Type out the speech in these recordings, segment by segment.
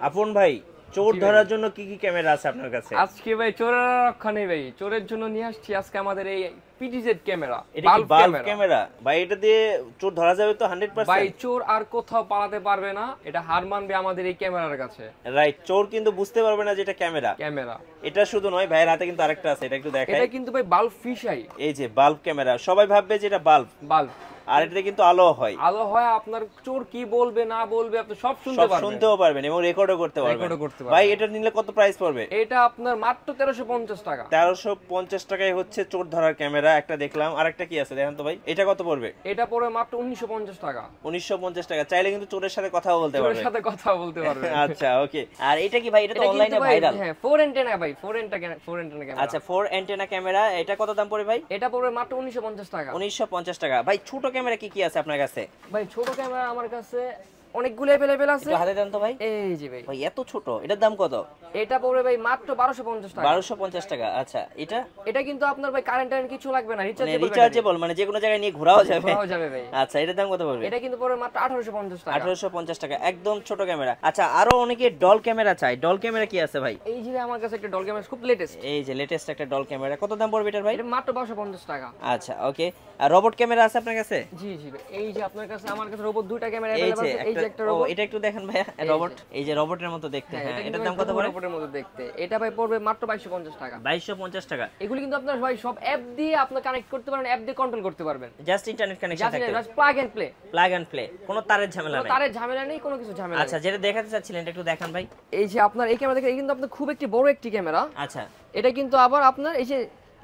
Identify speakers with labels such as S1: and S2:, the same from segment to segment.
S1: আপন ভাই, চোর ধরার জন্য কি কি ক্যামেরা আছে আপনার কাছে?
S2: আজকে ভাই চোরের রক্ষা নেই ভাই, চোরের জন্য নিয়ে আসছি আজকে আমাদের এই পিটিজেড ক্যামেরা,
S1: এটা কি বাল্ব ক্যামেরা ভাই? এটা দিয়ে চোর ধরা যাবে তো 100%?
S2: ভাই চোর আর কোথাও পালাতে পারবে না, এটা হার মানবে আমাদের এই ক্যামেরার কাছে।
S1: রাইট, চোর কিন্তু বুঝতে পারবে না যে এটা ক্যামেরা। এটা শুধু নয়, ভাইয়ের হাতে কিন্তু আরেকটা আছে, এটা একটু দেখাই।
S2: এটা কিন্তু ভাই বাল্ব ফিশাই,
S1: এই যে বাল্ব ক্যামেরা, সবাই ভাববে যে এটা বাল্ব, আর এটাতে কিন্তু আলো হয়।
S2: আপনার চোর কি বলবে না বলবে আপনি সব শুনতেও
S1: পারবেন এবং রেকর্ডও করতে পারবেন। ভাই এটা নিলে কত প্রাইস পড়বে?
S2: এটা আপনার মাত্র 1350 টাকা।
S1: 1350 টাকায় হচ্ছে চোর ধরার ক্যামেরা একটা দেখলাম। আরেকটা কি আছে দেখেন তো ভাই, এটা কত পড়বে?
S2: এটা পড়বে মাত্র 1950 টাকা।
S1: 1950 টাকা। চাইলে কিন্তু চোরের সাথে কথাও বলতে পারবে। আচ্ছা ওকে। আর এটা কি ভাই? এটা তো অনলাইনে ভাইরাল।
S2: হ্যাঁ, 4 অ্যান্টেনা ভাই, 4 অ্যান্টেনা ক্যামেরা।
S1: আচ্ছা 4 অ্যান্টেনা ক্যামেরা, এটা কত দাম পড়বে ভাই?
S2: এটা পড়বে মাত্র 1950 টাকা।
S1: 1950 টাকা। ভাই ছোট ক্যামেরা কি কি আছে আপনার কাছে?
S2: ভাই ছোট ক্যামেরা আমার কাছে অনেকগুলো अवेलेबल আছে।
S1: হাতে দেন তো ভাই।
S2: এই যে ভাই,
S1: এত ছোট, এটার দাম কত?
S2: এটা পড়বে ভাই মাত্র 1250 টাকা।
S1: 1250 টাকা। আচ্ছা এটা
S2: কিন্তু আপনার ভাই কারেন্ট কিছু লাগবে না,
S1: রিচার্জেবল, মানে যে কোনো জায়গায় নিয়ে ঘোরাও যাবে
S2: ভাই।
S1: আচ্ছা এটার দাম কত পড়বে?
S2: এটা কিন্তু পড়বে মাত্র 1850 টাকা।
S1: 1850 টাকা, একদম ছোট ক্যামেরা। আচ্ছা আরো অনেকে ডল ক্যামেরা চায়। ডল ক্যামেরা কি আছে ভাই?
S2: এই যে আমার কাছে একটা ডল ক্যামেরা খুব লেটেস্ট।
S1: এই যে লেটেস্ট একটা ডল ক্যামেরা, কত দাম পড়বে এটার ভাই?
S2: এটা মাত্র 1250 টাকা।
S1: আচ্ছা ওকে। আর রোবট ক্যামেরা আছে আপনার কাছে?
S2: জি ভাই, এই যে আপনার কাছে আমার কাছে রোবট দুইটা ক্যামেরা अवेलेबल আছে। এই যে একটা রোবট,
S1: এটা একটু দেখেন ভাই, রোবট, এই যে রোবটের মতো দেখতে। হ্যাঁ, এটার দাম কত পড়বে?
S2: রোবটের মতো দেখতে এটা ভাই পড়বে মাত্র 2250 টাকা।
S1: 2250 টাকা।
S2: এগুলো কিন্তু আপনার ভাই সব অ্যাপ দিয়ে আপনি কানেক্ট করতে পারেন, অ্যাপ দিয়ে কন্ট্রোল করতে পারবেন।
S1: জাস্ট ইন্টারনেট কানেকশন থাকবে,
S2: জাস্ট প্লাগ এন্ড প্লে।
S1: কোনো তারের ঝামেলা নেই।
S2: তারের ঝামেলা নেই, কোনো কিছু ঝামেলা নেই।
S1: আচ্ছা যেটা দেখাতে চাচ্ছিলেন এটা একটু দেখান ভাই।
S2: এই যে আপনার এই ক্যামেরা দেখেন, এই কিন্তু আপনার খুব একটি বড় একটি ক্যামেরা।
S1: আচ্ছা
S2: এটা কিন্তু আবার আপনার এই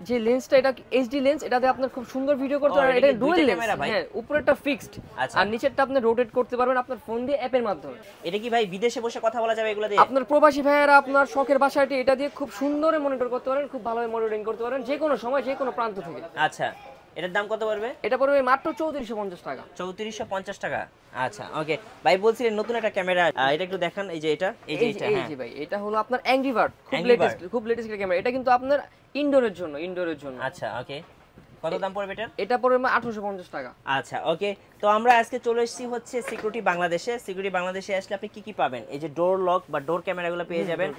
S2: যে লেন্সটা, এটা এইচডি লেন্স, এটাতে আপনার খুব সুন্দর ভিডিও করতে পারবেন। এটা ডুয়াল লেন্স, হ্যাঁ, উপরেরটা ফিক্সড আর নিচেরটা আপনি রোটেট করতে পারবেন আপনার ফোন দিয়ে, অ্যাপের মাধ্যমে।
S1: এটা কি ভাই বিদেশে বসে কথা বলা যাবে এগুলা দিয়ে?
S2: আপনার প্রবাসী ভাইয়েরা আপনার শখের বাসাটি এটা দিয়ে খুব সুন্দরে মনিটর করতে পারেন, খুব ভালোভাবে মনিটরিং করতে পারেন যে কোনো সময় যে কোনো প্রান্ত থেকে।
S1: আচ্ছা এটার দাম কত পড়বে?
S2: এটা পড়বে মাত্র 3450 টাকা।
S1: 3450 টাকা। আচ্ছা ওকে ভাই, বলছিলেন নতুন একটা ক্যামেরা, এটা একটু দেখান। এই যে এটা, এই যে এটা, হ্যাঁ
S2: ভাই এটা হলো আপনার অ্যাংরি বার্ড, খুব লেটেস্ট একটা ক্যামেরা। এটা কিন্তু আপনার ইনডোরের জন্য।
S1: আচ্ছা ওকে, কত দাম পড়বে এটা?
S2: এটা পড়বে 1850 টাকা।
S1: আচ্ছা ওকে। তো আমরা আজকে চলে এসেছি হচ্ছে সিকিউরিটি বাংলাদেশে। সিকিউরিটি বাংলাদেশে আসলে আপনি কি কি পাবেন? এই যে ডোর লক বা ডোর ক্যামেরাগুলো পেয়ে যাবেন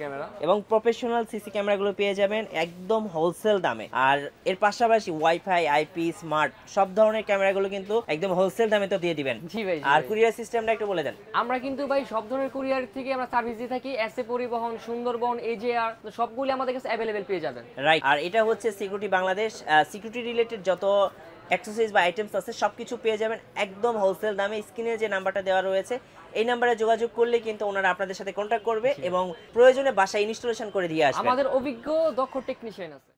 S1: এবং প্রফেশনাল সিসি ক্যামেরাগুলো পেয়ে যাবেন একদম হোলসেল দামে। আর এর পাশাপাশি ওয়াইফাই, আইপি, স্মার্ট সব ধরনের ক্যামেরাগুলো কিন্তু একদম হোলসেল দামে তো দিয়ে দিবেন।
S2: জি ভাই।
S1: আর কুরিয়ার সিস্টেমটা একটু বলে দেন।
S2: আমরা কিন্তু ভাই সব ধরনের কুরিয়ার থেকে আমরা সার্ভিস দিয়ে থাকি। এসএ পরিবহন, সুন্দরবন, এজেআর, সবগুলো আমাদের কাছে अवेलेबल পেয়ে যাবেন।
S1: রাইট। আর এটা হচ্ছে সিকিউরিটি বাংলাদেশ। সিকিউরিটি রিলেটেড যত অ্যাক্সেসরিজ বা আইটেমস আছে সবকিছু পেয়ে যাবেন একদম হোলসেল দামে। স্ক্রিনে যে নাম্বারটা দেওয়া রয়েছে এই নাম্বারে যোগাযোগ করলে কিন্তু ওনারা আপনাদের সাথে কন্ট্যাক্ট করবে এবং প্রয়োজনে বাসায় ইনস্টলেশন করে দিয়ে আসবে।
S2: আমাদের অভিজ্ঞ দক্ষ টেকনিশিয়ান আছে।